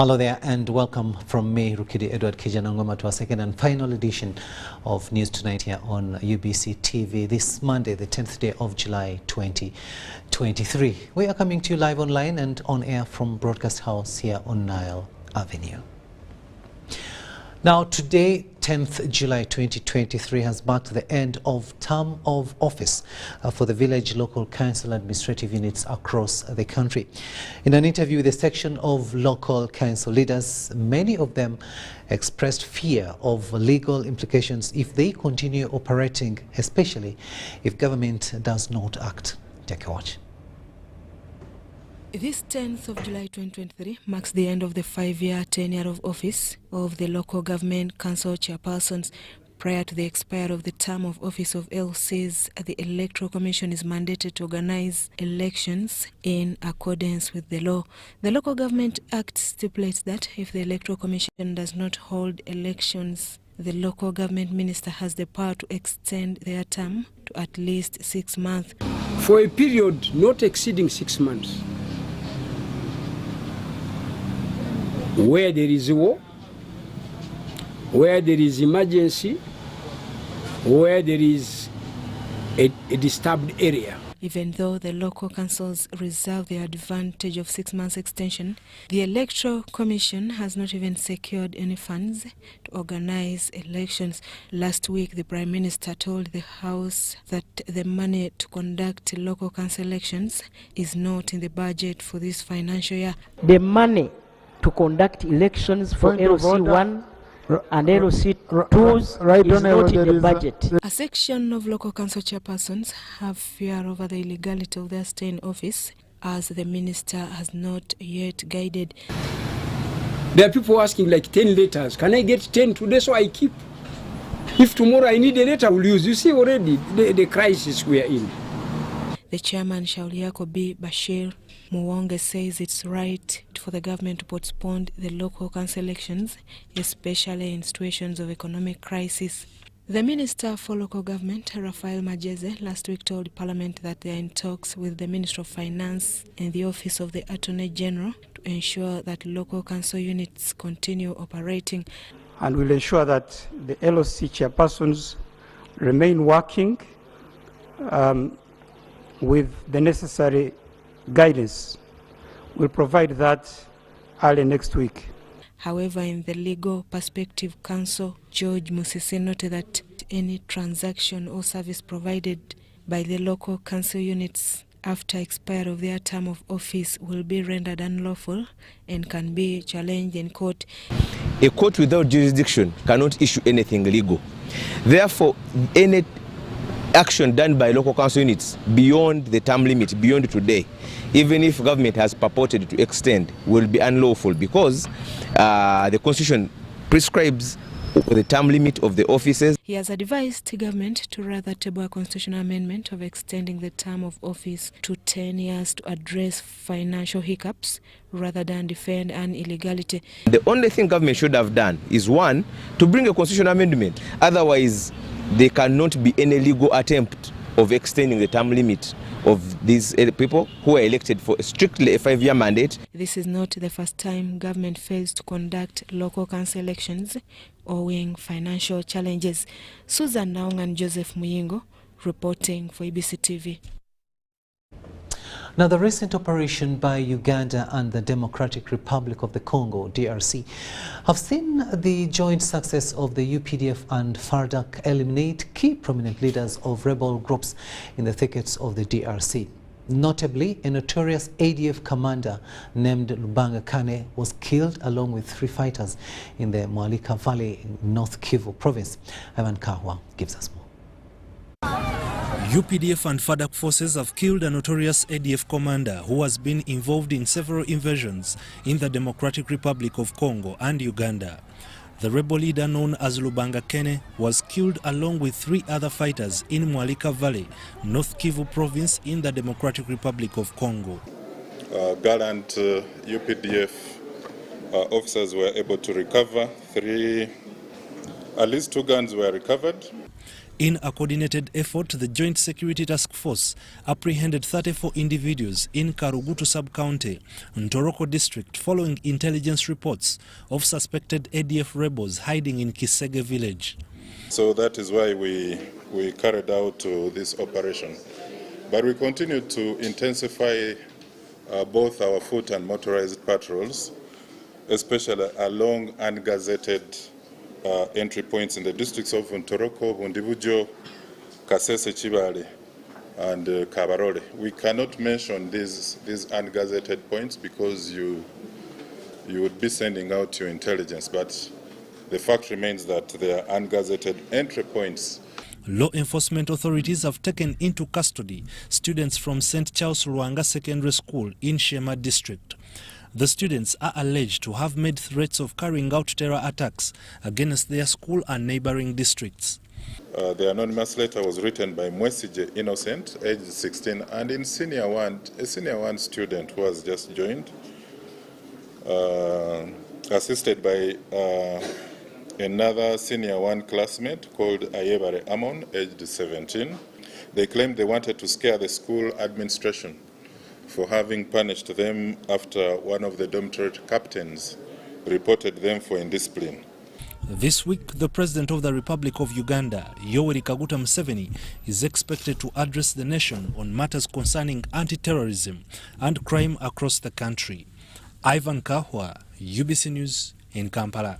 Hello there and welcome from me, Rukidi Edward Kijanangoma, to our second and final edition of News Tonight here on UBC TV this Monday, the 10th day of July 2023. We are coming to you live online and on air from Broadcast House here on Nile Avenue. Now today, 10th July 2023 has marked the end of term of office for the village local council administrative units across the country. In an interview with a section of local council leaders, many of them expressed fear of legal implications if they continue operating, especially if government does not act. Take a watch. This 10th of July 2023 marks the end of the 5-year tenure of office of the local government council chairpersons. Prior to the expiry of the term of office of LCs, the Electoral Commission is mandated to organize elections in accordance with the law. The Local Government Act stipulates that if the Electoral Commission does not hold elections, the local government minister has the power to extend their term to at least 6 months. For a period not exceeding 6 months. Where there is war, where there is emergency, where there is a disturbed area. Even though the local councils reserve the advantage of 6 months extension, the Electoral Commission has not even secured any funds to organize elections. Last week, the Prime Minister told the House that the money to conduct local council elections is not in the budget for this financial year. The money to conduct elections for LC1 and LC2s is not in the budget. A section of local council chairpersons have fear over the illegality of their stay in office, as the minister has not yet guided. There are people asking like 10 letters. Can I get 10 today so I keep? If tomorrow I need a letter, I will use. You see already the crisis we are in. The chairman, Shauliako B. Bashir Muwonge, says it's right for the government to postpone the local council elections, especially in situations of economic crisis. The Minister for Local Government, Raphael Majeze, last week told Parliament that they are in talks with the Minister of Finance and the Office of the Attorney General to ensure that local council units continue operating. And will ensure that the LOC chairpersons remain working with the necessary guidance. We'll provide that early next week. However, in the legal perspective, Counsel George Musisi noted that any transaction or service provided by the local council units after expiry of their term of office will be rendered unlawful and can be challenged in court. A court without jurisdiction cannot issue anything legal. Therefore, any action done by local council units beyond the term limit, beyond today, even if government has purported to extend, will be unlawful because the Constitution prescribes the term limit of the offices. He has advised government to rather table a constitutional amendment of extending the term of office to 10 years to address financial hiccups rather than defend an illegality. The only thing government should have done is, one, to bring a constitutional amendment. Otherwise, there cannot be any legal attempt of extending the term limit of these people who are elected for strictly a 5-year mandate. This is not the first time government fails to conduct local council elections owing financial challenges. Susan Naung and Joseph Muyingo reporting for UBC TV. Now, the recent operation by Uganda and the Democratic Republic of the Congo, DRC, have seen the joint success of the UPDF and FARDC eliminate key prominent leaders of rebel groups in the thickets of the DRC. Notably, a notorious ADF commander named Lubanga Kane was killed along with 3 fighters in the Mwalika Valley in North Kivu province. Ivan Kahwa gives us more. UPDF and FARDC forces have killed a notorious ADF commander who has been involved in several invasions in the Democratic Republic of Congo and Uganda. The rebel leader known as Lubanga Kane was killed along with 3 other fighters in Mwalika Valley, North Kivu province in the Democratic Republic of Congo. Gallant UPDF officers were able to recover 3, at least 2 guns were recovered. In a coordinated effort, the Joint Security Task Force apprehended 34 individuals in Karugutu sub-county, Ntoroko district, following intelligence reports of suspected ADF rebels hiding in Kisege village. So that is why we carried out this operation. But we continue to intensify both our foot and motorized patrols, especially along ungazetted entry points in the districts of Ntoroko, Hundibujo, Kasese Chibale, and Kabarole. We cannot mention these ungazetted points because you would be sending out your intelligence, but the fact remains that they are ungazetted entry points. Law enforcement authorities have taken into custody students from St. Charles Ruanga Secondary School in Shema district. The students are alleged to have made threats of carrying out terror attacks against their school and neighboring districts. The anonymous letter was written by Mwesije Innocent, aged 16, and in senior one student who has just joined, assisted by another senior one classmate called Ayebare Amon, aged 17. They claimed they wanted to scare the school administration for having punished them after one of the dormitory captains reported them for indiscipline. This week, the President of the Republic of Uganda, Yoweri Kaguta Museveni, is expected to address the nation on matters concerning anti-terrorism and crime across the country. Ivan Kahwa, UBC News in Kampala.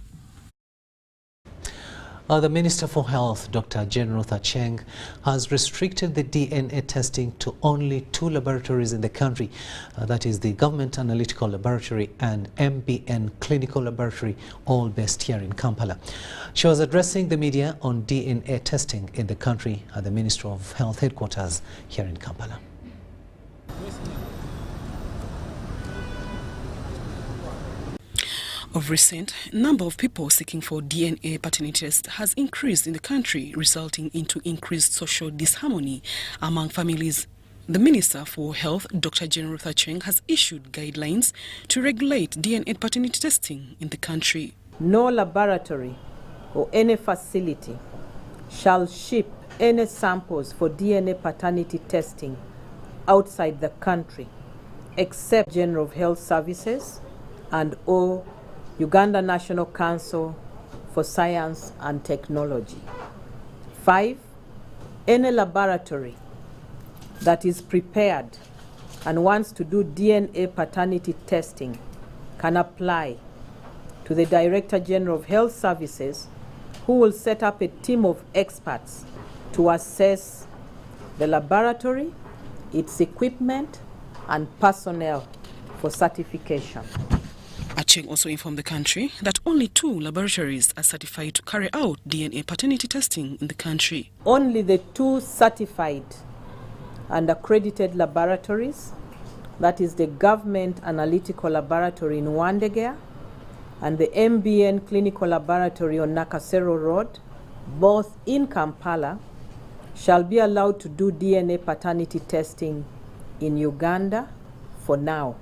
The Minister for Health, Dr. Jane Ruth Acheng, has restricted the DNA testing to only 2 laboratories in the country. That is the Government Analytical Laboratory and MBN Clinical Laboratory, all based here in Kampala. She was addressing the media on DNA testing in the country at the Ministry of Health headquarters here in Kampala. Of recent, number of people seeking for DNA paternity tests has increased in the country, resulting into increased social disharmony among families. The Minister for Health, Dr. Jane Ruth Acheng, has issued guidelines to regulate DNA paternity testing in the country. No laboratory or any facility shall ship any samples for DNA paternity testing outside the country, except General of Health Services and or Uganda National Council for Science and Technology. 5, any laboratory that is prepared and wants to do DNA paternity testing can apply to the Director General of Health Services, who will set up a team of experts to assess the laboratory, its equipment, and personnel for certification. Acheng also informed the country that only 2 laboratories are certified to carry out DNA paternity testing in the country. Only the 2 certified and accredited laboratories, that is the Government Analytical Laboratory in Wandegea and the MBN Clinical Laboratory on Nakasero Road, both in Kampala, shall be allowed to do DNA paternity testing in Uganda for now.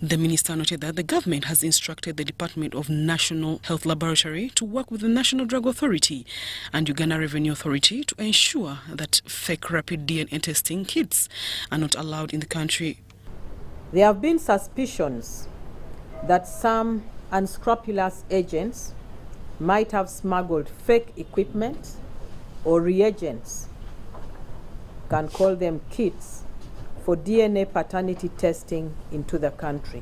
The minister noted that the government has instructed the Department of National Health Laboratory to work with the National Drug Authority and Uganda Revenue Authority to ensure that fake rapid DNA testing kits are not allowed in the country. There have been suspicions that some unscrupulous agents might have smuggled fake equipment or reagents, can call them kits, for DNA paternity testing into the country.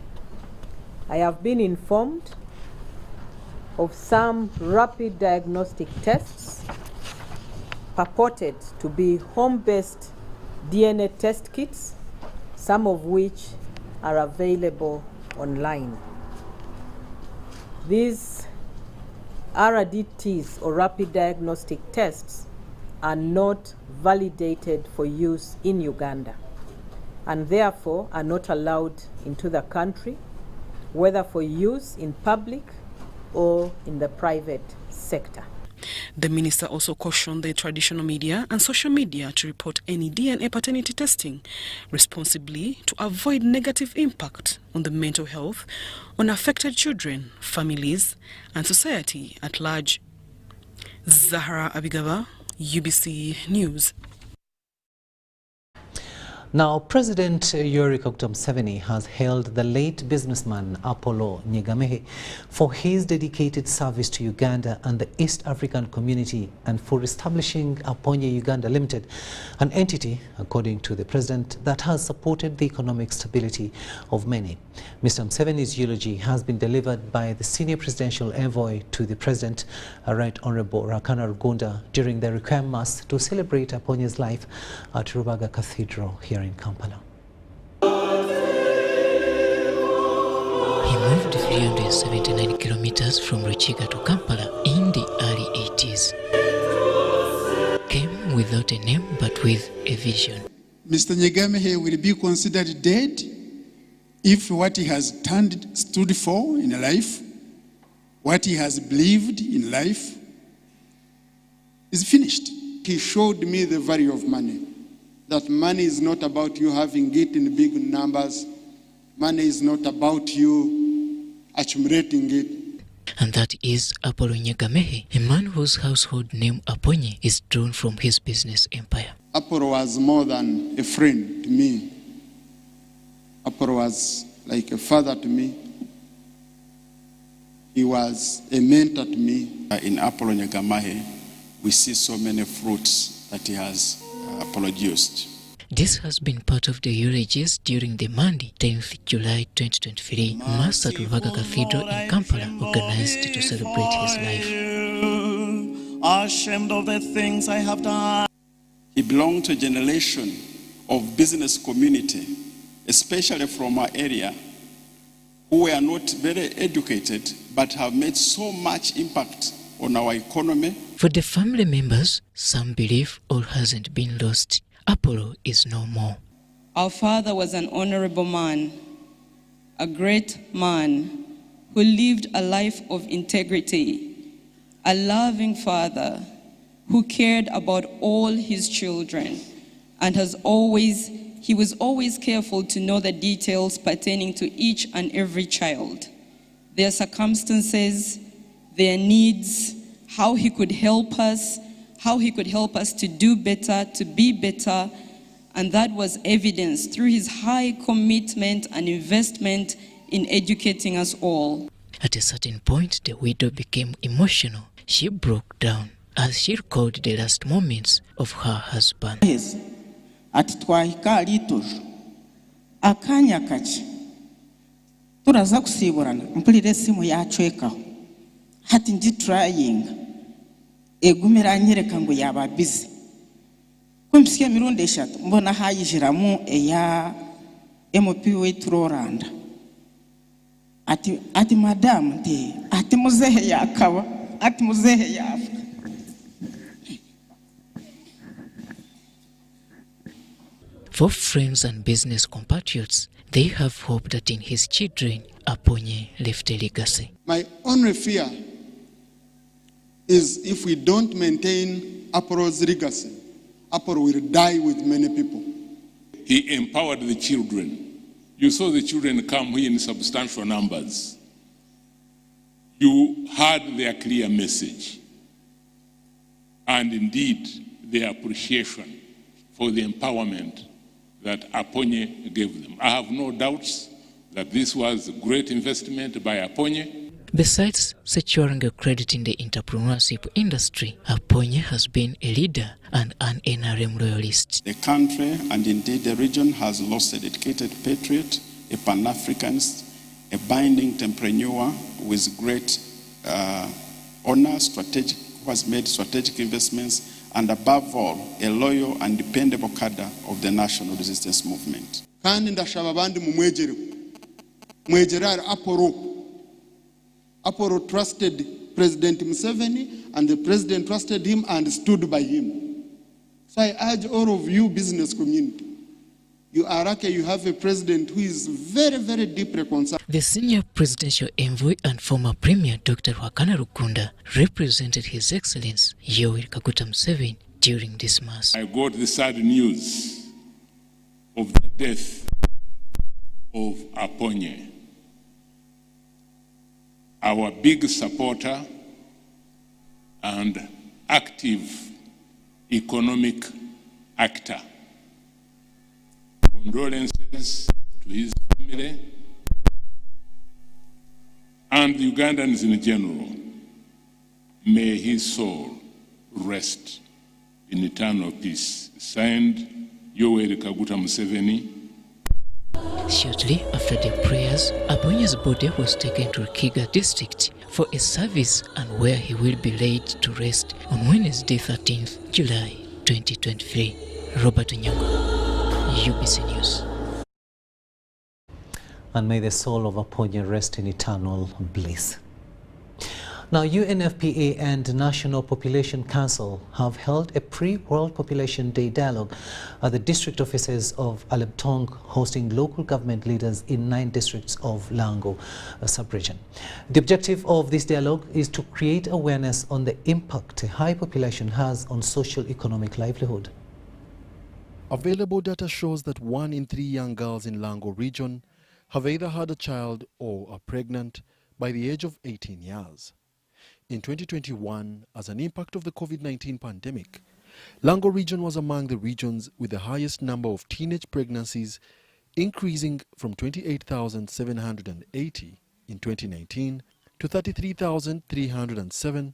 I have been informed of some rapid diagnostic tests purported to be home-based DNA test kits, some of which are available online. These RDTs, or rapid diagnostic tests, are not validated for use in Uganda, and therefore are not allowed into the country, whether for use in public or in the private sector. The minister also cautioned the traditional media and social media to report any DNA paternity testing responsibly to avoid negative impact on the mental health on affected children, families, and society at large. Zahara Abigaba, UBC News. Now, President Yoweri Museveni has hailed the late businessman Apollo Nyegamehe for his dedicated service to Uganda and the East African community and for establishing Aponye Uganda Limited, an entity, according to the president, that has supported the economic stability of many. Mr. Museveni's eulogy has been delivered by the senior presidential envoy to the president, Right Honorable Rakana Rugunda, during the Requiem Mass to celebrate Aponye's life at Rubaga Cathedral here in Kampala. He moved 379 kilometers from Ruchiga to Kampala in the early 80s. Came without a name but with a vision. Mr. Nyegamehe will be considered dead if what he has stood for in life, what he has believed in life, is finished. He showed me the value of money. That money is not about you having it in big numbers. Money is not about you accumulating it. And that is Apollo Nyegamehe, a man whose household name Aponye is drawn from his business empire. Apollo was more than a friend to me. Apollo was like a father to me. He was a mentor to me. In Apollo Nyegamehe, we see so many fruits that he has produced. This has been part of the eulogies during the Monday, 10th July 2023 Mass at Rubaga Cathedral in Kampala, organized to celebrate his life. Ashamed of the things I have done. He belonged to a generation of business community, especially from our area, who were not very educated but have made so much impact on our economy. For the family members, some believe all hasn't been lost. Apollo is no more. Our father was an honorable man, a great man who lived a life of integrity, a loving father who cared about all his children and he was always careful to know the details pertaining to each and every child, their circumstances, their needs, how he could help us to do better, to be better, and that was evidenced through his high commitment and investment in educating us all. At a certain point, the widow became emotional. She broke down as she recalled the last moments of her husband. Ati twahika litoro akanya kaki turaza kusiburana mpulira esimu yacwekaho hati nji trying egumira anyereka ngo yaba busy kumsikia mirundi eshatu mbona hayijiramu eya MP weturoranda ati madam nti ati muzehe yakaba ati muzehe yafa. For friends and business compatriots, they have hope that in his children, Aponye left a legacy. My only fear is if we don't maintain Apollo's legacy, Apollo will die with many people. He empowered the children. You saw the children come here in substantial numbers. You heard their clear message. And indeed, their appreciation for the empowerment that Aponye gave them. I have no doubts that this was a great investment by Aponye. Besides securing a credit in the entrepreneurship industry, Aponye has been a leader and an NRM loyalist. The country and indeed the region has lost a dedicated patriot, a Pan-Africanist, a binding entrepreneur with great honor, who has made strategic investments, and above all, a loyal and dependable cadre of the national resistance movement. Kandi ndashaba abandi mumwegere. Mwegere Apollo trusted President Museveni, and the president trusted him and stood by him. So I urge all of you business community, you are lucky you have a president who is very, very deeply concerned. The senior presidential envoy and former premier Dr. Rakana Rugunda represented His Excellency Yoweri Museveni during this mass. I got the sad news of the death of Aponye, our big supporter and active economic actor. Condolences to his family and the Ugandans in general. May his soul rest in eternal peace. Signed, Yoweri Kaguta Museveni. Shortly after the prayers, Abonya's body was taken to Kiga district for a service and where he will be laid to rest on Wednesday 13th July 2023. Robert Onyango, UBC News. And may the soul of Aponya rest in eternal bliss. Now, UNFPA and National Population Council have held a pre-World Population Day dialogue at the district offices of Alebtong, hosting local government leaders in 9 districts of Lango sub-region. The objective of this dialogue is to create awareness on the impact a high population has on social-economic livelihood. Available data shows that 1 in 3 young girls in Lango region have either had a child or are pregnant by the age of 18 years. In 2021, as an impact of the COVID-19 pandemic, Lango region was among the regions with the highest number of teenage pregnancies, increasing from 28,780 in 2019 to 33,307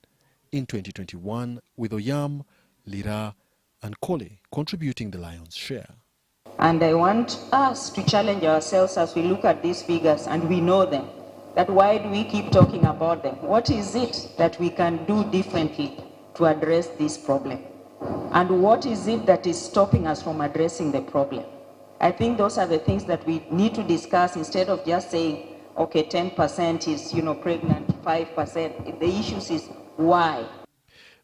in 2021, with Oyam, Lira, and Kole contributing the lion's share. And I want us to challenge ourselves as we look at these figures, and we know them. That why do we keep talking about them? What is it that we can do differently to address this problem? And what is it that is stopping us from addressing the problem? I think those are the things that we need to discuss instead of just saying, okay, 10% is, pregnant, 5%. The issue is why.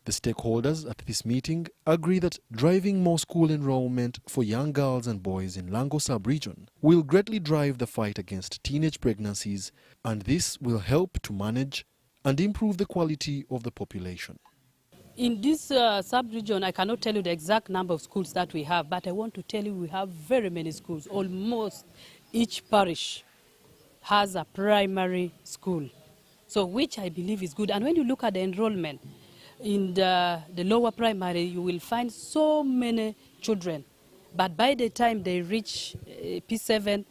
The stakeholders at this meeting agree that driving more school enrollment for young girls and boys in Lango sub-region will greatly drive the fight against teenage pregnancies, and this will help to manage and improve the quality of the population. In this sub-region, I cannot tell you the exact number of schools that we have, but I want to tell you we have very many schools. Almost each parish has a primary school, so which I believe is good. And when you look at the enrollment, in the lower primary, you will find so many children. But by the time they reach P7,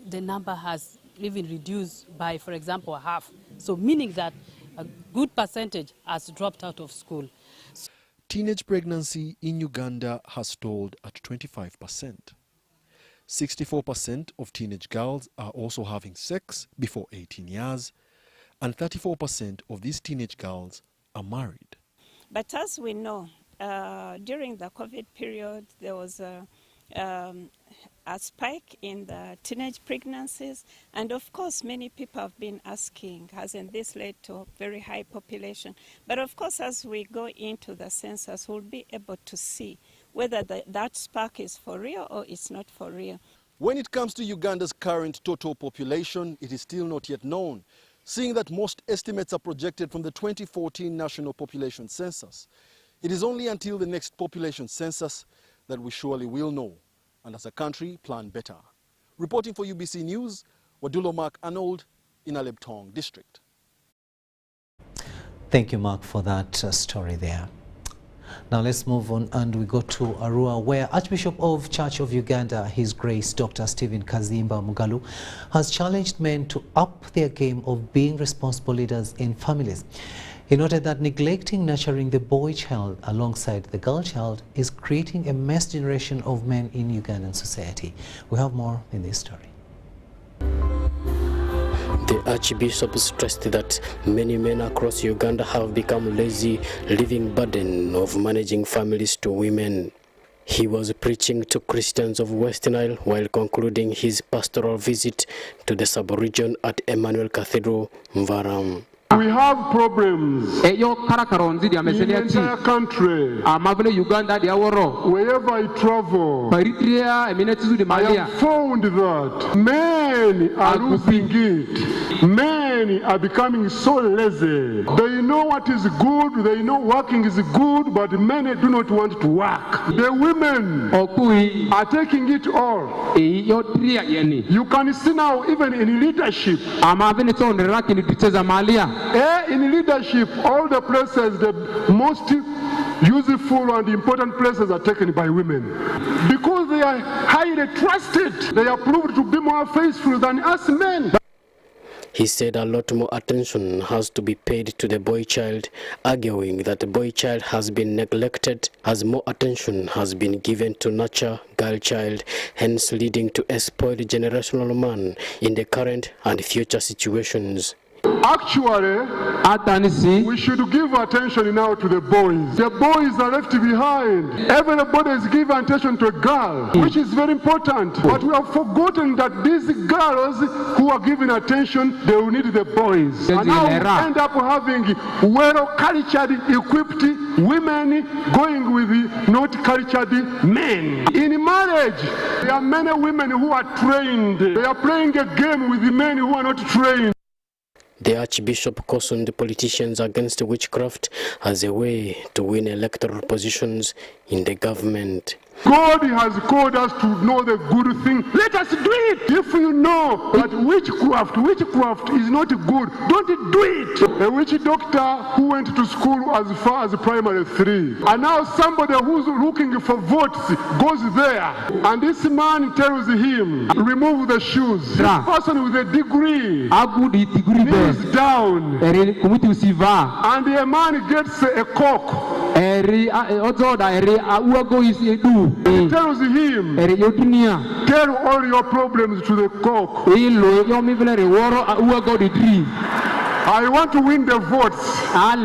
the number has even reduced by, for example, half. So meaning that a good percentage has dropped out of school. Teenage pregnancy in Uganda has stalled at 25%. 64% of teenage girls are also having sex before 18 years, and 34% of these teenage girls are married. But as we know, during the COVID period, there was a spike in the teenage pregnancies. And of course, many people have been asking, hasn't this led to a very high population? But of course, as we go into the census, we'll be able to see whether that spark is for real or it's not for real. When it comes to Uganda's current total population, it is still not yet known, seeing that most estimates are projected from the 2014 National Population Census. It is only until the next population census that we surely will know, and as a country, plan better. Reporting for UBC News, Wadulo Mark Arnold in Alebtong District. Thank you, Mark, for that story there. Now let's move on and we go to Arua, where Archbishop of Church of Uganda, His Grace Dr. Stephen Kazimba Mugalu, has challenged men to up their game of being responsible leaders in families. He noted that neglecting nurturing the boy child alongside the girl child is creating a mess generation of men in Ugandan society. We have more in this story. The Archbishop stressed that many men across Uganda have become lazy, leaving burden of managing families to women. He was preaching to Christians of West Nile while concluding his pastoral visit to the sub-region at Emmanuel Cathedral, Mvaram. We have problems in the entire country. Wherever I travel, I have found that many are losing it. Many are becoming so lazy. They know what is good, they know working is good, but many do not want to work. The women are taking it all. You can see now even in leadership. In leadership, all the places, the most useful and important places are taken by women. Because they are highly trusted, they are proved to be more faithful than us men. He said a lot more attention has to be paid to the boy child, arguing that the boy child has been neglected as more attention has been given to nurture girl child, hence leading to a spoiled generational man in the current and future situations. Actually, we should give attention now to the boys. The boys are left behind. Everybody is giving attention to a girl, which is very important. But we have forgotten that these girls who are giving attention, they will need the boys. And now we end up having well-cultured, equipped women going with not cultured men. In marriage, there are many women who are trained. They are playing a game with the men who are not trained. The Archbishop cautioned politicians against witchcraft as a way to win electoral positions in the government. God has called us to know the good thing. Let us do it. If you know that witchcraft is not good, don't do it. A witch doctor who went to school as far as primary 3, and now somebody who's looking for votes goes there, and this man tells him, remove the shoes. This person with a degree kneels down, and the man gets a cock. He tells him, tell all your problems to the cock. I want to win the votes. I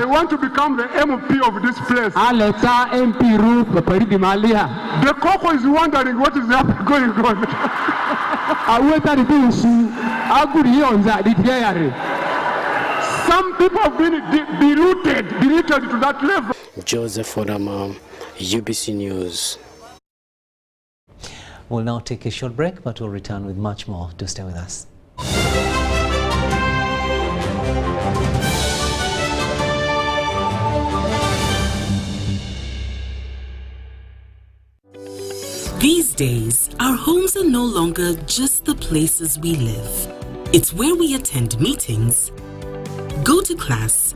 want to become the MP of this place. The cock is wondering what is going on. Some people have been deluded to that level. Joseph Odama, UBC News. We'll now take a short break, but we'll return with much more. Do stay with us. These days, our homes are no longer just the places we live. It's where we attend meetings, go to class,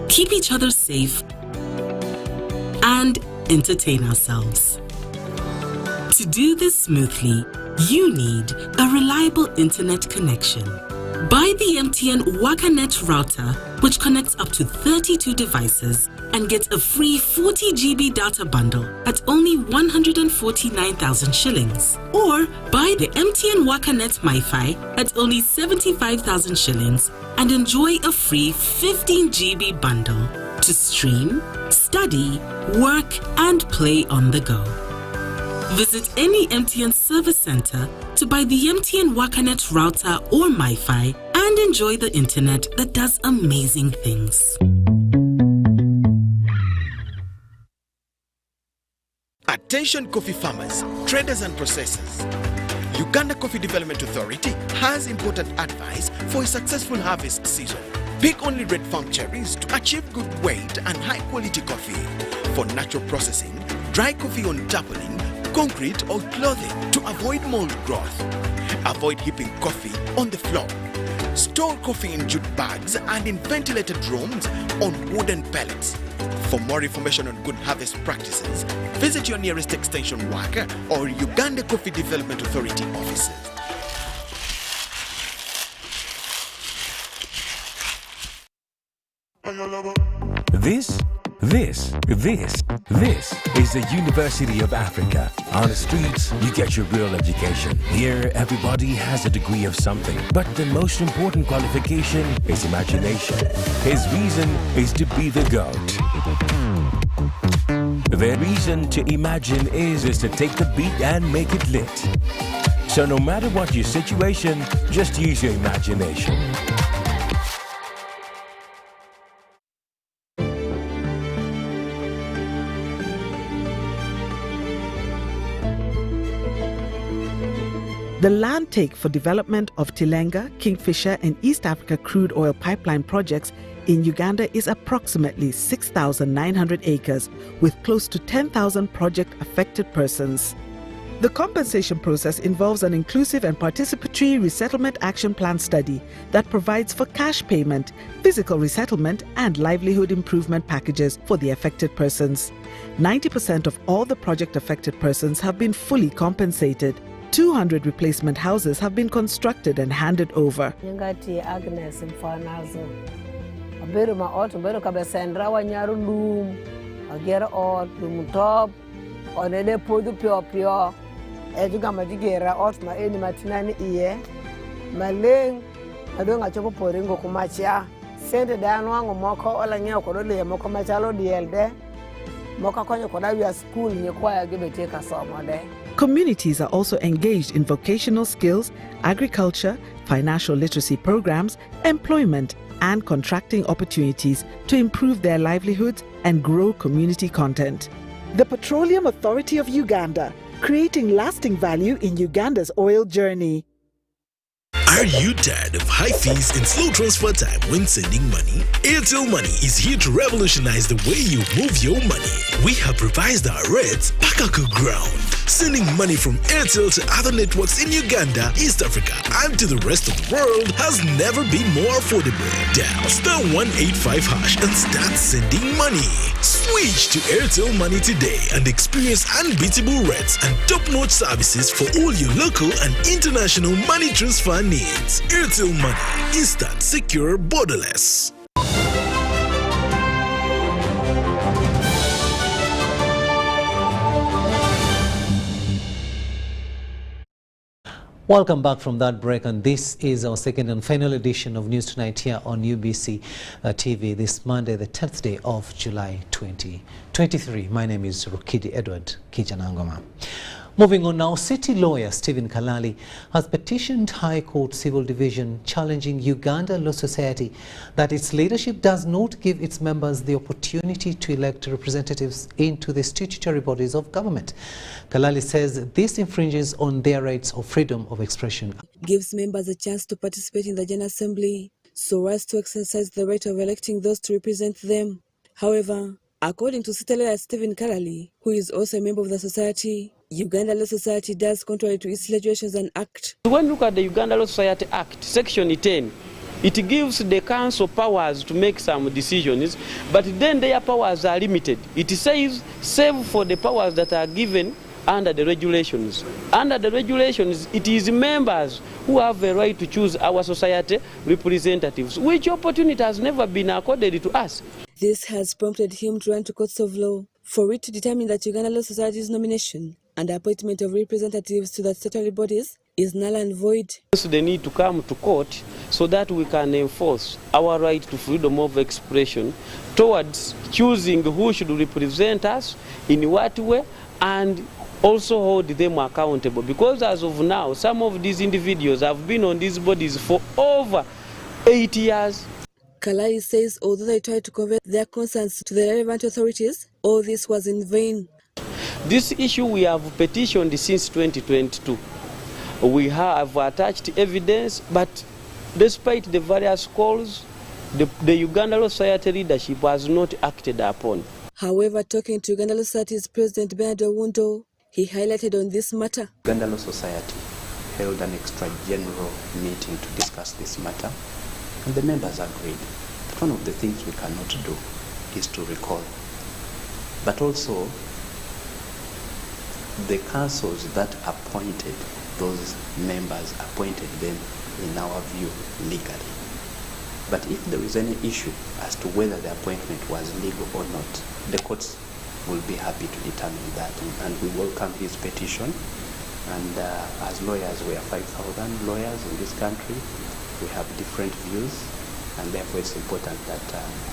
keep each other safe, and entertain ourselves. To do this smoothly, you need a reliable internet connection. Buy the MTN WakaNet router, which connects up to 32 devices and gets a free 40 GB data bundle at only 149,000 shillings. Or buy the MTN WakaNet MiFi at only 75,000 shillings and enjoy a free 15 GB bundle to stream, study, work, and play on the go. Visit any MTN service center to buy the MTN WakaNet router or MiFi and enjoy the internet that does amazing things. Attention coffee farmers, traders and processors. Uganda Coffee Development Authority has important advice for a successful harvest season. Pick only red farm cherries to achieve good weight and high quality coffee. For natural processing, dry coffee on tarpaulin, concrete or clothing to avoid mold growth. Avoid heaping coffee on the floor. Store coffee in jute bags and in ventilated rooms on wooden pallets. For more information on good harvest practices, visit your nearest extension worker or Uganda Coffee Development Authority offices. This is the University of Africa. On the streets, you get your real education. Here, everybody has a degree of something. But the most important qualification is imagination. His reason is to be the GOAT. The reason to imagine is to take the beat and make it lit. So no matter what your situation, just use your imagination. The land take for development of Tilenga, Kingfisher and East Africa crude oil pipeline projects in Uganda is approximately 6,900 acres with close to 10,000 project-affected persons. The compensation process involves an inclusive and participatory resettlement action plan study that provides for cash payment, physical resettlement, and livelihood improvement packages for the affected persons. 90% of all the project-affected persons have been fully compensated. 200 replacement houses have been constructed and handed over. Communities are also engaged in vocational skills, agriculture, financial literacy programs, employment, and contracting opportunities to improve their livelihoods and grow community content. The Petroleum Authority of Uganda, creating lasting value in Uganda's oil journey. Are you tired of high fees and slow transfer time when sending money? Airtel Money is here to revolutionize the way you move your money. We have revised our rates back to ground. Sending money from Airtel to other networks in Uganda, East Africa, and to the rest of the world has never been more affordable. Dial *185# and start sending money. Switch to Airtel Money today and experience unbeatable rates and top-notch services for all your local and international money transfer needs. Airtel Money, instant, secure, borderless. Welcome back from that break, and this is our second and final edition of News Tonight here on UBC TV this Monday, the 10th day of July 2023. My name is Rukidi Edward Kijanangoma. Moving on now, city lawyer Stephen Kalali has petitioned High Court Civil Division challenging Uganda Law Society that its leadership does not give its members the opportunity to elect representatives into the statutory bodies of government. Kalali says this infringes on their rights of freedom of expression. Gives members a chance to participate in the General Assembly so as to exercise the right of electing those to represent them. However, according to city lawyer Stephen Kalali, who is also a member of the society, Uganda Law Society does contrary to its legislations and act. When you look at the Uganda Law Society Act, Section 10, it gives the council powers to make some decisions, but then their powers are limited. It says, save for the powers that are given under the regulations. Under the regulations, it is members who have a right to choose our society representatives, which opportunity has never been accorded to us. This has prompted him to run to courts of law for it to determine that Uganda Law Society's nomination and appointment of representatives to the statutory bodies is null and void. They need to come to court so that we can enforce our right to freedom of expression towards choosing who should represent us, in what way, and also hold them accountable. Because as of now, some of these individuals have been on these bodies for over 8 years. Kalai says although they tried to convey their concerns to the relevant authorities, all this was in vain. This issue we have petitioned since 2022. We have attached evidence, but despite the various calls, the Uganda Law Society leadership has not acted upon. However, talking to Uganda Law Society's President Bernard Owundo, he highlighted on this matter. Uganda Law Society held an extra general meeting to discuss this matter, and the members agreed that one of the things we cannot do is to recall, but also the councils that appointed those members appointed them, in our view, legally. But if there is any issue as to whether the appointment was legal or not, the courts will be happy to determine that, and we welcome his petition. And as lawyers, we are 5,000 lawyers in this country. We have different views, and therefore it's important that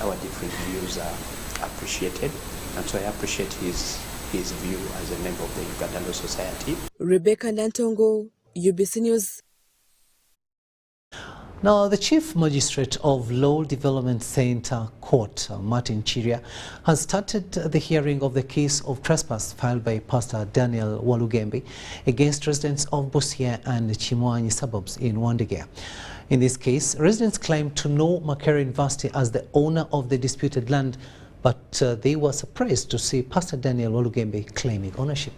our different views are appreciated. And so I appreciate his view as a member of the Uganda Law Society. Rebecca Nantongo, UBC News. Now, the Chief Magistrate of Law Development Center Court, Martin Chiria, has started the hearing of the case of trespass filed by Pastor Daniel Walugembe against residents of Busia and Chimwanyi suburbs in Wandegeya. In this case, residents claim to know Makerere University as the owner of the disputed land, but they were surprised to see Pastor Daniel Walugembe claiming ownership.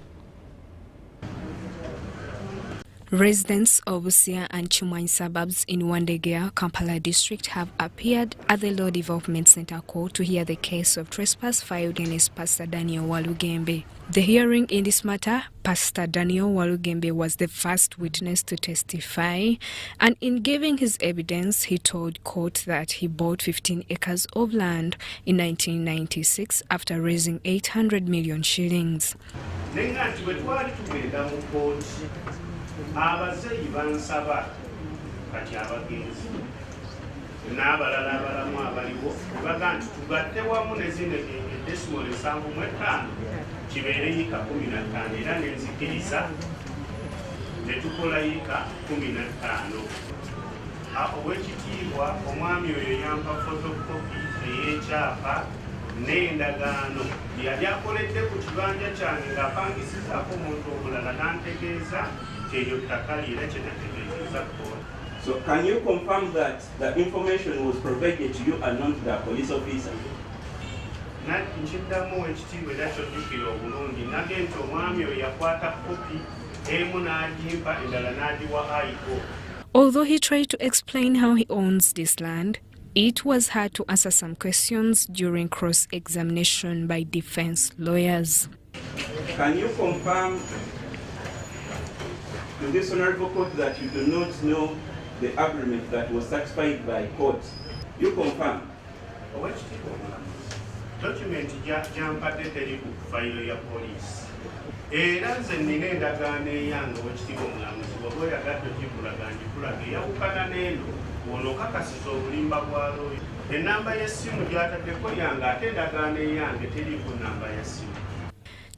Residents of Busia and Chumwany suburbs in Wandegea, Kampala district have appeared at the Law Development Center Court to hear the case of trespass filed against Pastor Daniel Walugembe. The hearing in this matter, Pastor Daniel Walugembe was the first witness to testify, and in giving his evidence, he told court that he bought 15 acres of land in 1996 after raising 800 million shillings. Abazeyi bansaba kati abagenzi n'abalala abalamu abaliwo baga nti tugatte wamu ne zino decimal 75 kibeere yika 15 era nenzikiriza ne tukola yika 15. Owekitiibwa omwami oyo yampa fotokopi ey'ekyapa n'endagaano yali akoledde ku kibanja kyange ng'apangisizaako omuntu omulala n'antegeeza. So can you confirm that the information was provided to you and not to the police officer? Although he tried to explain how he owns this land, it was hard to answer some questions during cross-examination by defense lawyers. Can you confirm to this honorable court that you do not know the agreement that was satisfied by court? You confirm? Document jampadde teri ku file ya police. Era nze nina endagaano eyange owekitiibwa omulamuzi bw'oba oyagadde okikulaga njikulaga eyawukana n'eno ono kakasiza obulimba bwa looya. Ennamba y'essimu gy'ataddeko yange ate endagaano eyange teriiko nnamba ya ssimu.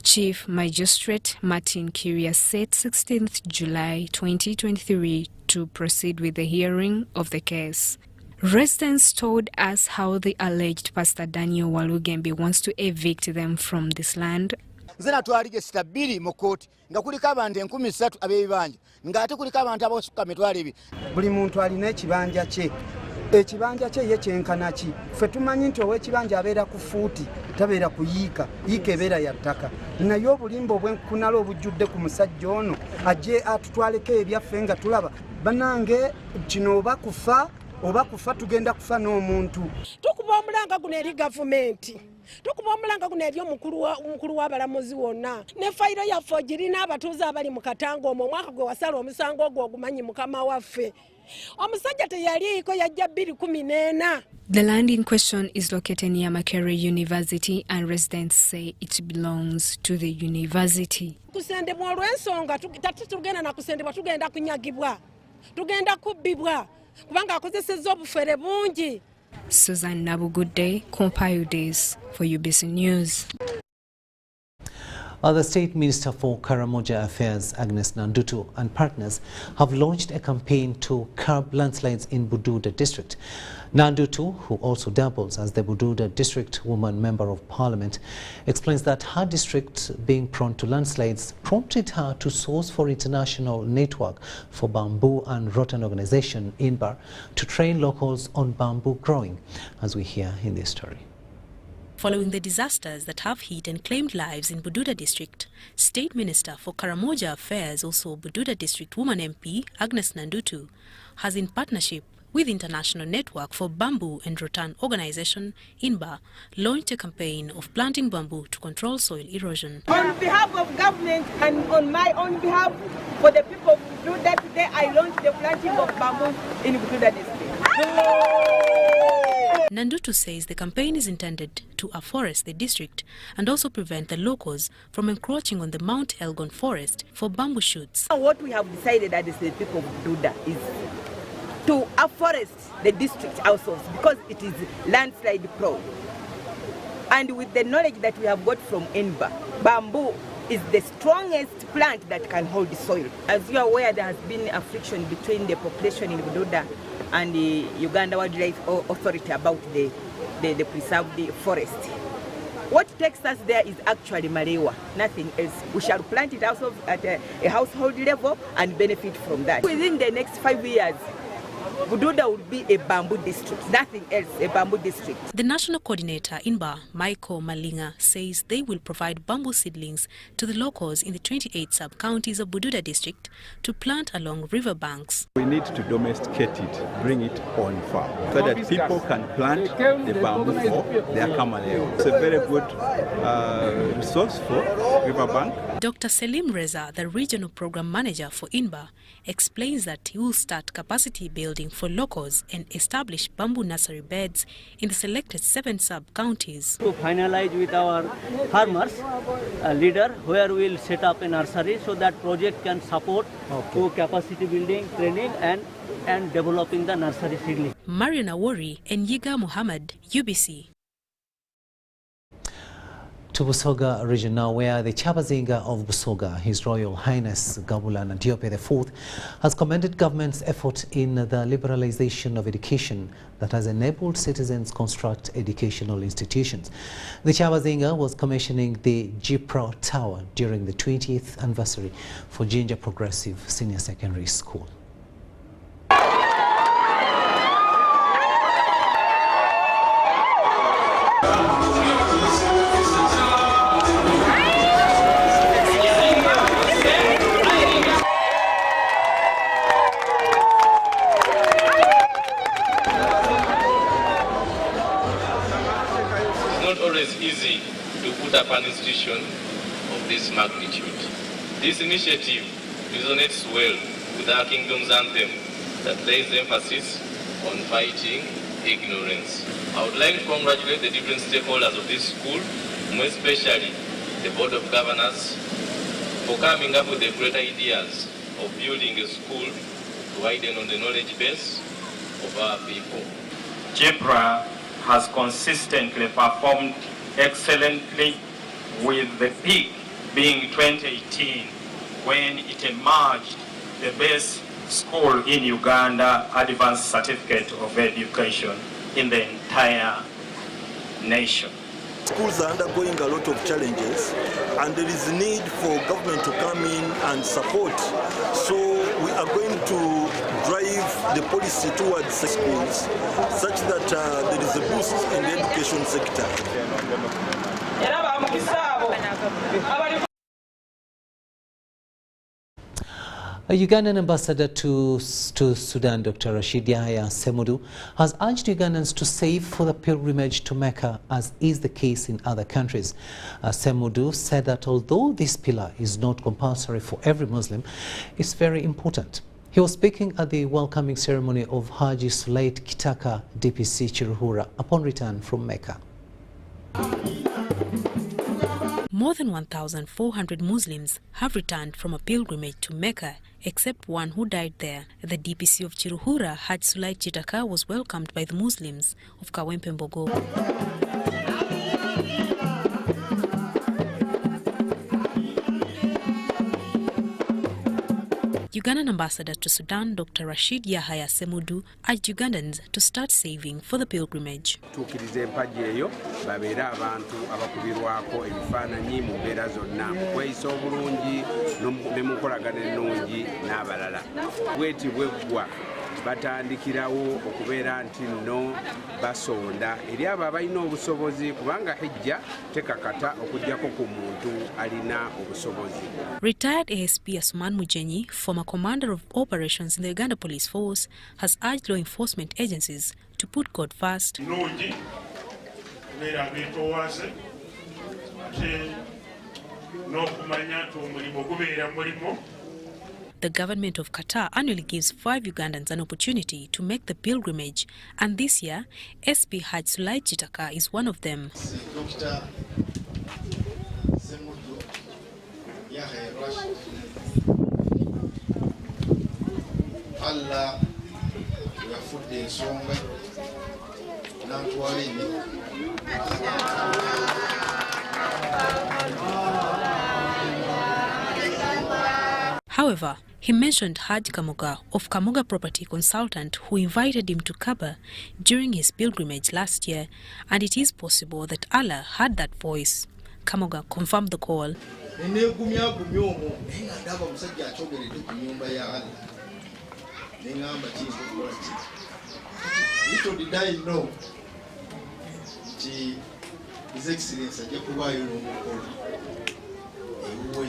Chief Magistrate Martin Kiria said 16th July 2023 to proceed with the hearing of the case. Residents told us how the alleged Pastor Daniel Walugembe wants to evict them from this land. Nzena twalige sitabiri mu court nga kuliko abantu 13 ab'ebibanja nga ate kuliko abantu abasukka mitwalo 2. Buli muntu alina ekibanja kye. Ekibanja kye ye kyenkana ki? Ffe tumanyi nti ow'ekibanja abeera ku fuuti tabeera kuyiika, yiika ebeera ya ttaka. Naye obulimba obwenkunala obujjudde ku musajja ono ajje atutwaleko ebyaffe nga tulaba bannange kino oba kufa tugenda kufa n'omuntu. Tukuba omulanga guno eri gavumenti. Tukuba omulanga guno eri omukulu w'abalamuzi wonna. Ne fayiro yaffe ogirina abatuuze abali mu Katanga omwo omwaka gwe wasala omusango ogwo ogumanyi mukama waffe. Omusajja teyaliiko yajja 2014. The land in question is located near Makerere University and residents say it belongs to the university. Kusendebwa olw'ensonga tugenda na kusendebwa tugenda kunyagibwa. Tugenda kubbibwa kubanga akozesezza obufere bungi. Susan Nabugudde, compiled this for UBC News. The State Minister for Karamoja Affairs, Agnes Nandutu, and partners have launched a campaign to curb landslides in Bududa district. Nandutu, who also doubles as the Bududa district woman member of parliament, explains that her district being prone to landslides prompted her to source for international network for bamboo and rotten organization INBAR to train locals on bamboo growing, as we hear in this story. Following the disasters that have hit and claimed lives in Bududa district, State Minister for Karamoja Affairs, also Bududa district woman MP Agnes Nandutu, has in partnership with International Network for Bamboo and Rattan Organization, INBAR, launched a campaign of planting bamboo to control soil erosion. On behalf of government and on my own behalf, for the people of Bududa today, I launched the planting of bamboo in Bududa district. Nandutu says the campaign is intended to afforest the district and also prevent the locals from encroaching on the Mount Elgon forest for bamboo shoots. What we have decided as the people of Bududa is to afforest the district ourselves because it is landslide prone. And with the knowledge that we have got from INBAR, bamboo is the strongest plant that can hold the soil. As you are aware, there has been a friction between the population in Bududa and the Uganda Wildlife Authority about the preserved forest. What takes us there is actually Malewa, nothing else. We shall plant it ourselves at a household level and benefit from that. Within the next 5 years, Bududa will be a bamboo district, nothing else, a bamboo district. The national coordinator, INBA, Michael Malinga, says they will provide bamboo seedlings to the locals in the 28 sub-counties of Bududa district to plant along river banks. We need to domesticate it, bring it on farm, so that people can plant the bamboo for their kamaleo. It's a very good resource for riverbank. Dr. Selim Reza, the regional program manager for INBA, explains that he will start capacity building for locals and establish bamboo nursery beds in the selected 7 sub-counties. To finalize with our farmers, a leader where we will set up a nursery so that project can support to capacity building, training and developing the nursery seedling. Mariana Wari and Yiga Muhammad, UBC. To Busoga region now, where the Chabazinga of Busoga, His Royal Highness Gabulana Diop IV, has commended government's effort in the liberalization of education that has enabled citizens construct educational institutions. The Chabazinga was commissioning the GPRO Tower during the 20th anniversary for Jinja Progressive Senior Secondary School. Easy to put up an institution of this magnitude. This initiative resonates well with our kingdom's anthem that lays emphasis on fighting ignorance. I would like to congratulate the different stakeholders of this school, more especially the Board of Governors, for coming up with the great ideas of building a school to widen on the knowledge base of our people. JEPRA has consistently performed excellently, with the peak being 2018 when it emerged the best school in Uganda advanced certificate of education in the entire nation. Schools are undergoing a lot of challenges and there is need for government to come in and support. So we are going to drive the policy towards schools such that there is a boost in the education sector. A Ugandan ambassador to Sudan, Dr. Rashid Yahya Semudu, has urged Ugandans to save for the pilgrimage to Mecca, as is the case in other countries. Semudu said that although this pillar is not compulsory for every Muslim, it's very important. He was speaking at the welcoming ceremony of Haji Sulait Kitaka DPC Chiruhura upon return from Mecca. More than 1,400 Muslims have returned from a pilgrimage to Mecca, except one who died there. The DPC of Chiruhura, Haji Sulait Kitaka, was welcomed by the Muslims of Kawempe Mbogo. Ugandan ambassador to Sudan, Dr. Rashid Yahya Semudu, urged Ugandans to start saving for the pilgrimage. batandikirawo okubeera nti nno basonda eri abo abalina obusobozi kubanga hijja tekakata okujjako ku muntu alina obusobozi. Retired ASP Asuman Mujenyi, former commander of operations in the Uganda Police Force, has urged law enforcement agencies to put God first. The government of Qatar annually gives 5 Ugandans an opportunity to make the pilgrimage, and this year, SP Haji Sulait Kitaka is one of them. However, he mentioned Haj Kamoga of Kamoga Property Consultant, who invited him to Kaaba during his pilgrimage last year, and it is possible that Allah heard that voice. Kamoga confirmed the call. Little did I know His Excellency ajja kubaayo n'omukolo ewuwe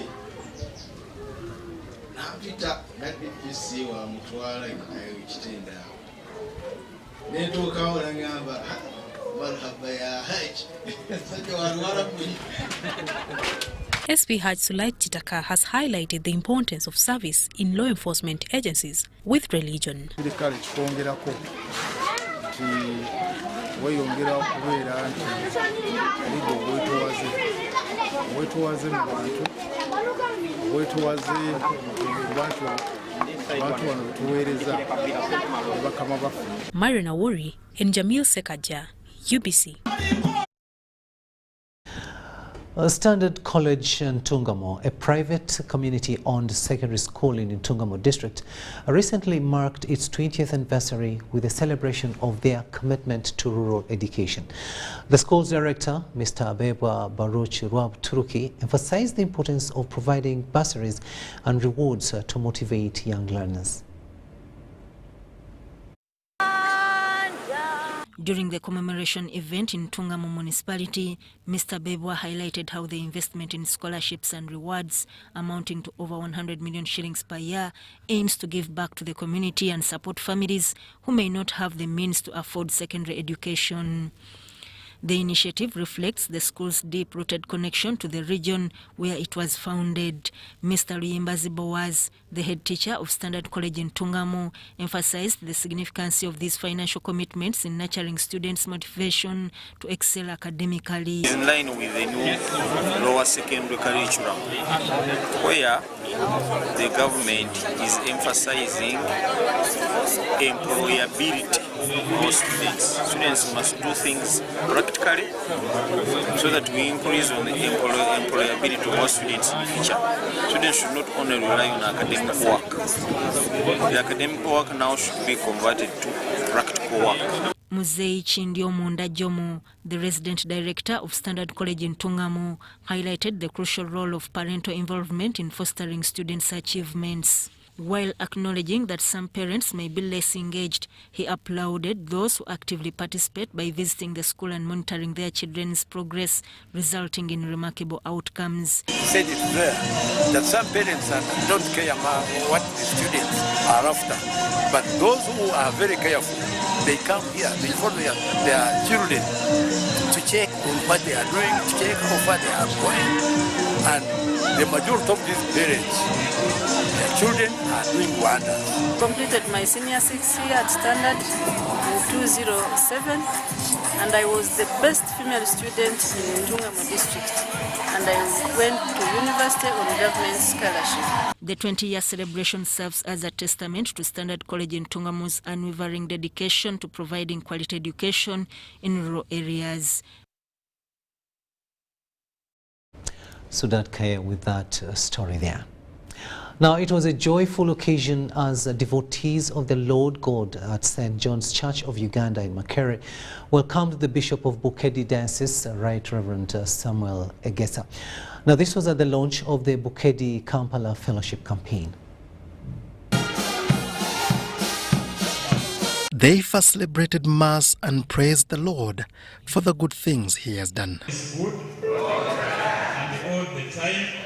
n'ampita naddipisi wa mutwala ekitenda awo nentuukawo nagamba marhaba ya haj sajja walwalabuyi. SP Haj Sulait Chitaka has highlighted the importance of service in law enforcement agencies with religion. weyongera okubeera nti ligo obwetowaze mu bantu obwetowaze abantu wano betuweereza bakama baffe. Marion Awori and Jamil Sekaja, UBC. Standard College in Ntungamo, a private community-owned secondary school in Ntungamo district, recently marked its 20th anniversary with a celebration of their commitment to rural education. The school's director, Mr. Abeba Baruch Ruab Turuki, emphasized the importance of providing bursaries and rewards to motivate young learners. During the commemoration event in Ntungamo municipality, Mr. Bebwa highlighted how the investment in scholarships and rewards, amounting to over 100 million shillings per year, aims to give back to the community and support families who may not have the means to afford secondary education. The initiative reflects the school's deep-rooted connection to the region where it was founded. Mr. Luyimbazi Boaz, the head teacher of Standard College in Ntungamo, emphasized the significance of these financial commitments in nurturing students' motivation to excel academically. In line with the new lower secondary curriculum, where the government is emphasizing employability of students. Students must do things practically so that we increase on the employability of our students in the future. Students should not only rely on academic work. The academic work now should be converted to practical work. Muzei Chindio Munda Jomo, the resident director of Standard College in Ntungamo, highlighted the crucial role of parental involvement in fostering students' achievements. While acknowledging that some parents may be less engaged, he applauded those who actively participate by visiting the school and monitoring their children's progress, resulting in remarkable outcomes. He said it there that some parents don't care about what the students are after, but those who are very careful, they come here, they follow their children to check on what they are doing, to check how far they are going, and the majority of these parents, their children are doing wonders. Completed my senior 6 year at Standard in 2007, and I was the best female student in Ntungamo district, and I went to university on government scholarship. The 20-year celebration serves as a testament to Standard College in Ntungamo's unwavering dedication to providing quality education in rural areas. Sudat Kaya with that story there. Now, it was a joyful occasion as devotees of the Lord God at St. John's Church of Uganda in Makerere welcomed the Bishop of Bukedi Diocese, Right Reverend Samuel Egesa. Now, this was at the launch of the Bukedi Kampala Fellowship Campaign. They first celebrated Mass and praised the Lord for the good things He has done. It's good, and all the time.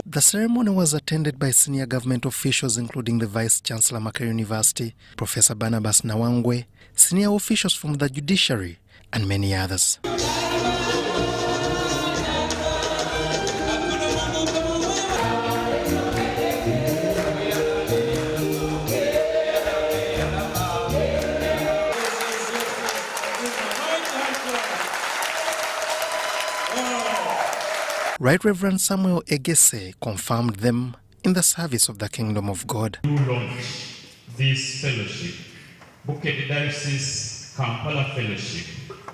The ceremony was attended by senior government officials including the Vice-Chancellor Makerere University, Professor Barnabas Nawangwe, senior officials from the judiciary, and many others. Right Reverend Samuel Egese confirmed them in the service of the Kingdom of God. You launch this fellowship, Bukedi Diocese Kampala Fellowship,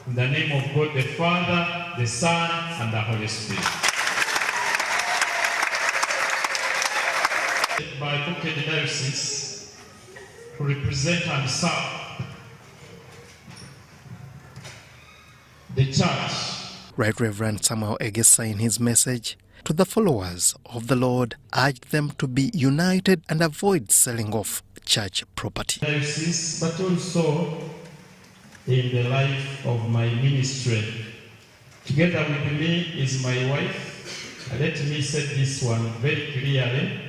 in the name of God the Father, the Son, and the Holy Spirit. By Uganda Diocese to represent and serve the Church. Right Reverend Samuel Egesa, in his message to the followers of the Lord, urged them to be united and avoid selling off church property. Diocese, but also in the life of my ministry. Together with me is my wife. Let me say this one very clearly.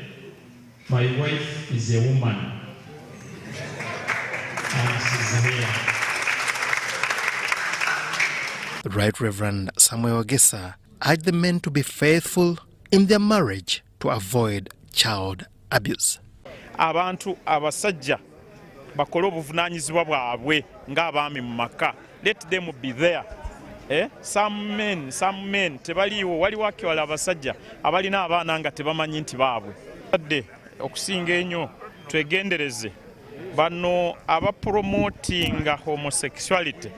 My wife is a woman. And she's here. The Right Reverend Samuel Egesa urged the men to be faithful in their marriage to avoid child abuse. Abantu abasajja bakole obuvunaanyizibwa bwabwe ng'abaami mu maka. Let them be there. Some men tebaliiwo, waliwo akewala abasajja abalina abaana nga tebamanyi nti baabwe. Adde okusinga ennyo twegendereze bano abapromotinga homosexuality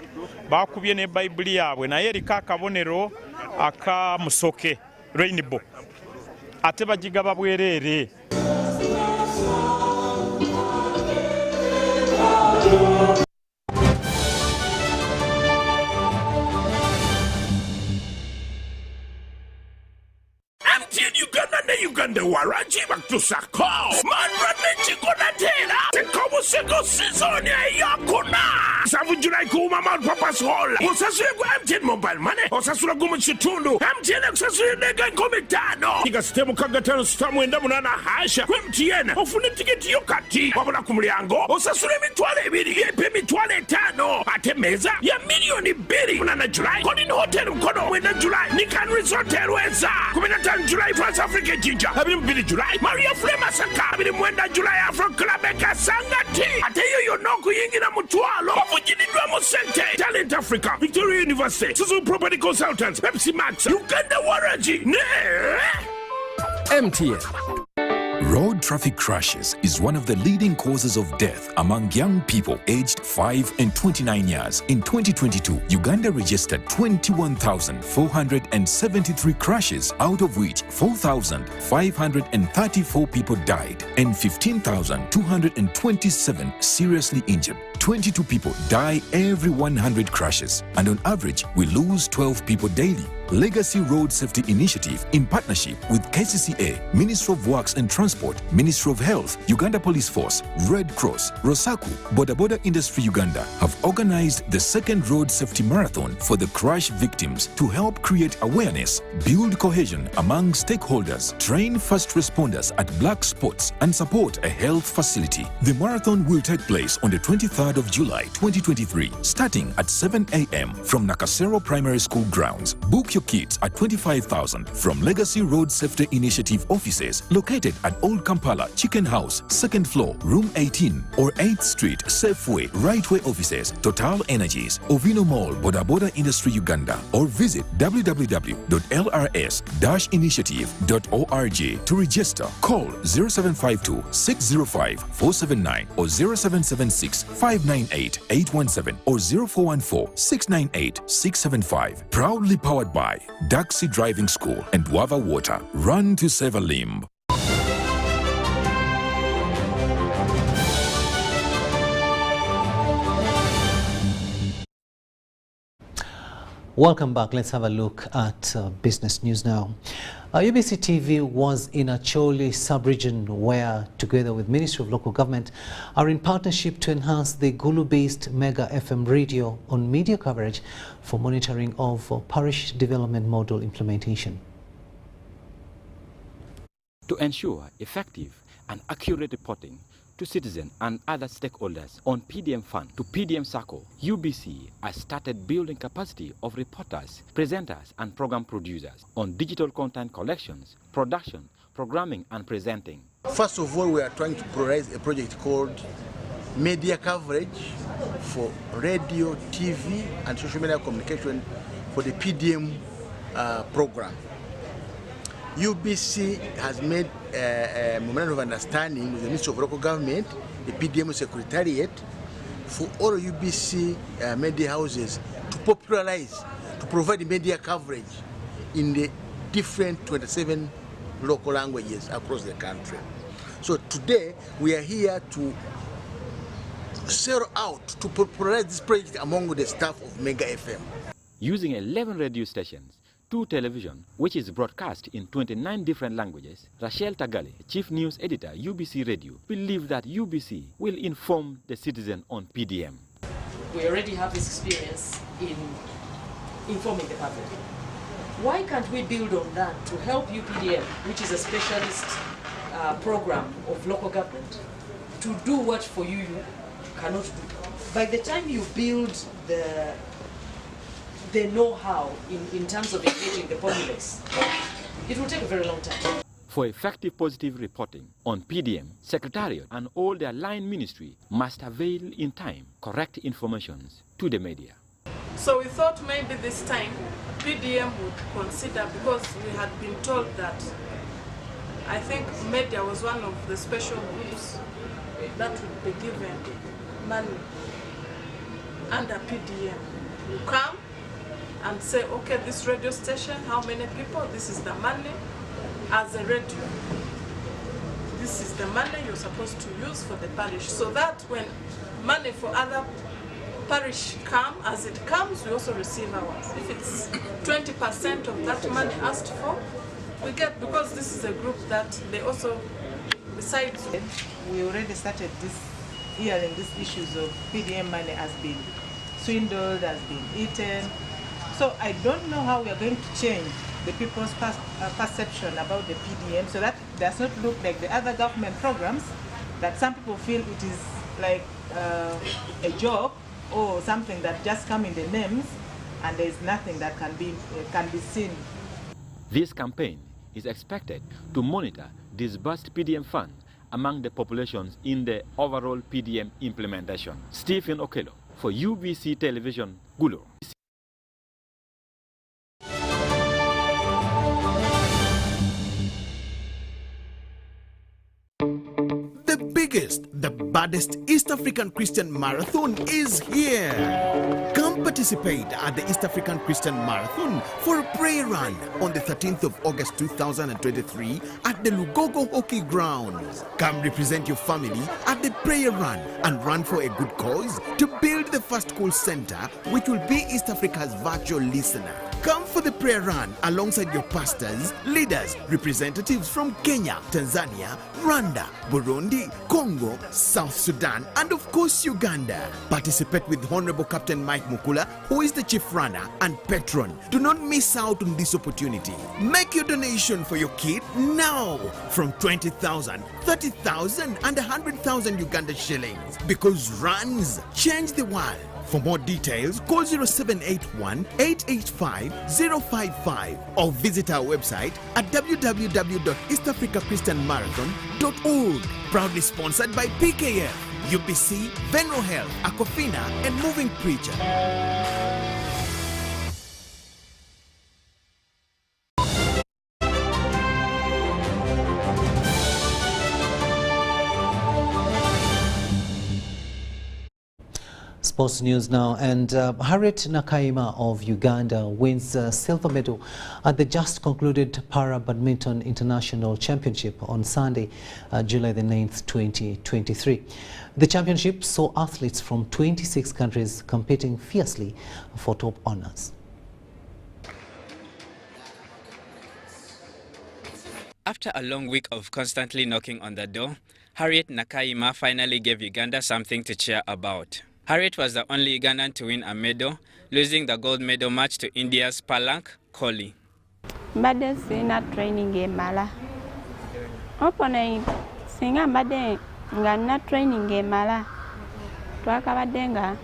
bakubye ne Bayibuli yaabwe naye eriko akabonero aka musoke rainbow ate bagigaba bwereere. Uganda waraji batusako manrane chikona tera tekobo seko season yakuna savu July kuma Mount Papa's Hall usasule kwa MTN mobile money usasule kwa mchitundu MTN usasule nega komitano iga sistemu kagatano stamu enda munana hasha kwa MTN ufune tiketi yokati wabula kumliango usasule mitwale ibiri yepe mitwale tano ate meza ya milioni biri munana July koni ni hotel mkono mwenda July ni kan resort elweza 15 July France Africa Jinja Abiri July Maria Flema Saka Abiri Mwenda July Afro Club Eka Sangati ate yoyo noku yingira mutualo wafujinidwa musente Talent Africa Victoria University Suzu Property Consultants Pepsi Max Uganda Waraji MTN. Road traffic crashes is one of the leading causes of death among young people aged 5 and 29 years. In 2022, Uganda registered 21,473 crashes, out of which 4,534 people died and 15,227 seriously injured. 22 people die every 100 crashes, and on average, we lose 12 people daily. Legacy Road Safety Initiative, in partnership with KCCA, Ministry of Works and Transport, Ministry of Health, Uganda Police Force, Red Cross, Rosaku, Boda Boda Industry Uganda, have organized the second Road Safety Marathon for the crash victims to help create awareness, build cohesion among stakeholders, train first responders at black spots, and support a health facility. The marathon will take place on the 23rd of July 2023, starting at 7 a.m. from Nakasero Primary School grounds. Book your kits at 25,000 from Legacy Road Safety Initiative offices located at Old Kampala Chicken House, 2nd floor, room 18, or 8th Street, Safeway, Rightway offices, Total Energies, Ovino Mall, Boda Boda Industry Uganda, or visit www.lrs-initiative.org to register. Call 0752 605 479 or 0776 598 817 or 0414 698 675. Proudly powered by Daxi Driving School and Wava Water. Run to save a limb. Welcome back. Let's have a look at business news now. UBC TV was in Acholi sub-region where, together with Ministry of Local Government, are in partnership to enhance the Gulu-based Mega FM radio on media coverage for monitoring of parish development model implementation. To ensure effective and accurate reporting to citizens and other stakeholders on PDM Fund to PDM Circle, UBC has started building capacity of reporters, presenters and program producers on digital content collections, production, programming and presenting. First of all, we are trying to prioritize a project called media coverage for radio, TV and social media communication for the PDM program. UBC has made a memorandum of understanding with the Ministry of Local Government, the PDM Secretariat, for all UBC media houses to popularize provide media coverage in the different 27 local languages across the country. So today we are here to sell out, to popularize this project among the staff of Mega FM. Using 11 radio stations, 2 television, which is broadcast in 29 different languages, Rachel Tagale, Chief News Editor, UBC Radio, believes that UBC will inform the citizen on PDM. We already have this experience in informing the public. Why can't we build on that to help UPDM, which is a specialist program of local government, to do what for you cannot do? By the time you build the know-how in terms of engaging the populace, it will take a very long time. For effective positive reporting on PDM, Secretariat and all their line ministry must avail in time correct information to the media. So we thought maybe this time PDM would consider, because we had been told that I think media was one of the special groups that would be given money under PDM. You come and say, okay, this radio station, how many people, this is the money as a radio. This is the money you're supposed to use for the parish. So that when money for other parish come, as it comes, we also receive ours. If it's 20% of that money asked for, we get, because this is a group that they also, besides. We already started this hearing these issues of PDM money has been swindled, has been eaten. So I don't know how we are going to change the people's perception about the PDM, so that does not look like the other government programs that some people feel it is like a joke or something that just come in the names and there is nothing that can be seen. This campaign is expected to monitor disbursed PDM funds among the populations in the overall PDM implementation. Stephen Okello for UBC Television, Gulu. The baddest East African Christian Marathon is here. Come participate at the East African Christian Marathon for a prayer run on the 13th of August 2023 at the Lugogo Hockey Grounds. Come represent your family at the prayer run and run for a good cause to build the first call center, which will be East Africa's virtual listener. Come for the prayer run alongside your pastors, leaders, representatives from Kenya, Tanzania, Rwanda, Burundi, Congo, South Sudan, and of course Uganda. Participate with Honorable Captain Mike Mukula, who is the chief runner and patron. Do not miss out on this opportunity. Make your donation for your kid now from 20,000, 30,000, and 100,000 Uganda shillings, because runs change the world. For more details, call 0781 885 055 or visit our website at www.eastafricachristianmarathon.org. Proudly sponsored by PKF, UBC, Venro Health, Aquafina, and Moving Preacher. Sports news now, and Harriet Nakaima of Uganda wins a silver medal at the just concluded Para Badminton International Championship on Sunday, July the 9th, 2023. The championship saw athletes from 26 countries competing fiercely for top honors. After a long week of constantly knocking on the door, Harriet Nakaima finally gave Uganda something to cheer about. Harriet was the only Ugandan to win a medal, losing the gold medal match to India's Palak Kohli. Mbadde sina training emala. Opponent singa mbadde nga nina training emala. Twakabadde nga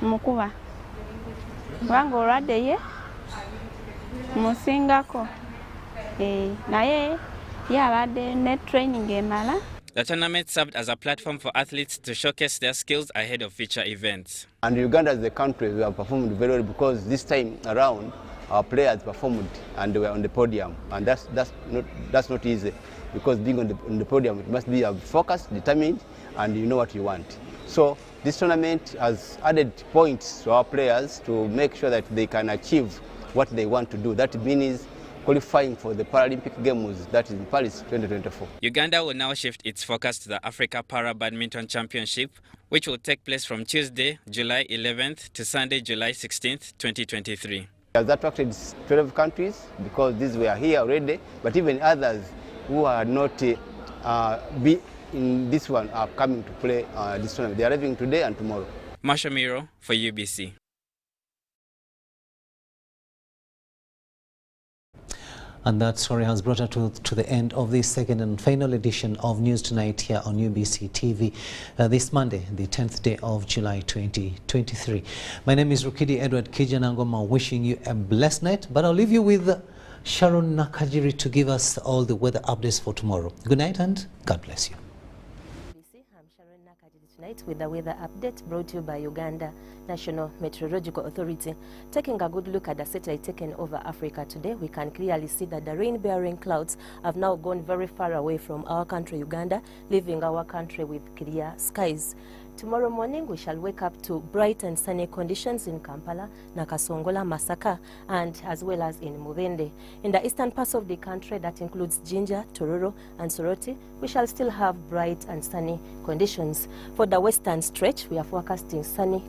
mukuba. Kubanga olwadde ye musingako. Naye yabadde ne training emala. The tournament served as a platform for athletes to showcase their skills ahead of future events. And Uganda as the country, we have performed very well, because this time around our players performed and they were on the podium, and that's not easy, because being on the podium, it must be focused, determined, and you know what you want. So this tournament has added points to our players to make sure that they can achieve what they want to do. That means qualifying for the Paralympic Games that is in Paris 2024. Uganda will now shift its focus to the Africa Para Badminton Championship, which will take place from Tuesday, July 11th to Sunday, July 16th, 2023. It has attracted 12 countries because these were here already, but even others who are not be in this one are coming to play this tournament. They are arriving today and tomorrow. Marsha Miro for UBC. And that story has brought us to the end of this second and final edition of News Tonight here on UBC TV this Monday, the 10th day of July 2023. My name is Rukidi Edward Kijanangoma, wishing you a blessed night, but I'll leave you with Sharon Nakajiri to give us all the weather updates for tomorrow. Good night and God bless you. I'm Sharon Nakajiri tonight with the weather update brought to you by Uganda National Meteorological Authority. Taking a good look at the satellite taken over Africa today, we can clearly see that the rain-bearing clouds have now gone very far away from our country, Uganda, leaving our country with clear skies. Tomorrow morning, we shall wake up to bright and sunny conditions in Kampala, Nakasongola, Masaka, and as well as in Mubende. In the eastern parts of the country, that includes Jinja, Tororo, and Soroti, we shall still have bright and sunny conditions. For the western stretch, we are forecasting sunny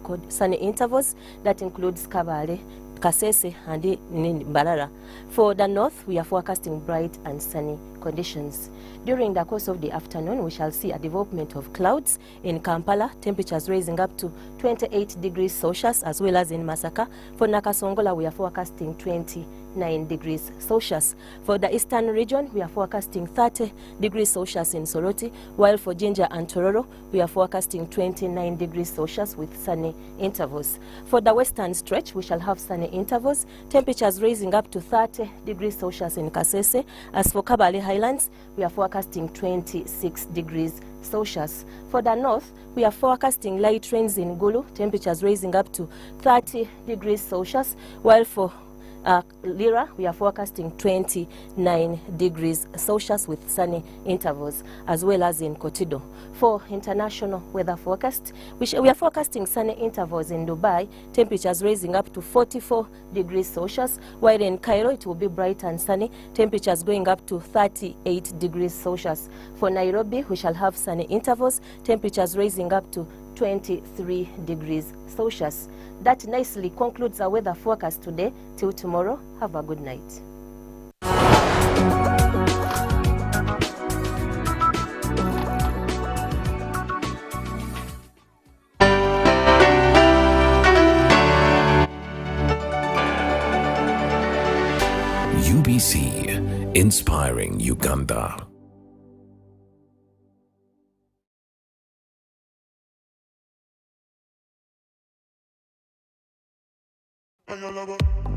intervals. That includes Kabale, Kasese, and Mbarara. For the north, we are forecasting bright and sunny conditions. During the course of the afternoon, we shall see a development of clouds in Kampala, temperatures rising up to 28 degrees Celsius, as well as in Masaka. For Nakasongola, we are forecasting 29 degrees Celsius. For the eastern region, we are forecasting 30 degrees Celsius in Soroti, while for Jinja and Tororo, we are forecasting 29 degrees Celsius with sunny intervals. For the western stretch, we shall have sunny intervals, temperatures rising up to 30 degrees Celsius in Kasese. As for Kabale Highlands, we are forecasting 26 degrees Celsius. For the north, we are forecasting light rains in Gulu, temperatures rising up to 30 degrees Celsius, while for Lira, we are forecasting 29 degrees Celsius with sunny intervals, as well as in Kotido. For international weather forecast, we are forecasting sunny intervals in Dubai, temperatures rising up to 44 degrees Celsius, while in Cairo it will be bright and sunny, temperatures going up to 38 degrees Celsius. For Nairobi, we shall have sunny intervals, temperatures rising up to 23 degrees Celsius. That nicely concludes our weather forecast today. Till tomorrow, have a good night. UBC, inspiring Uganda.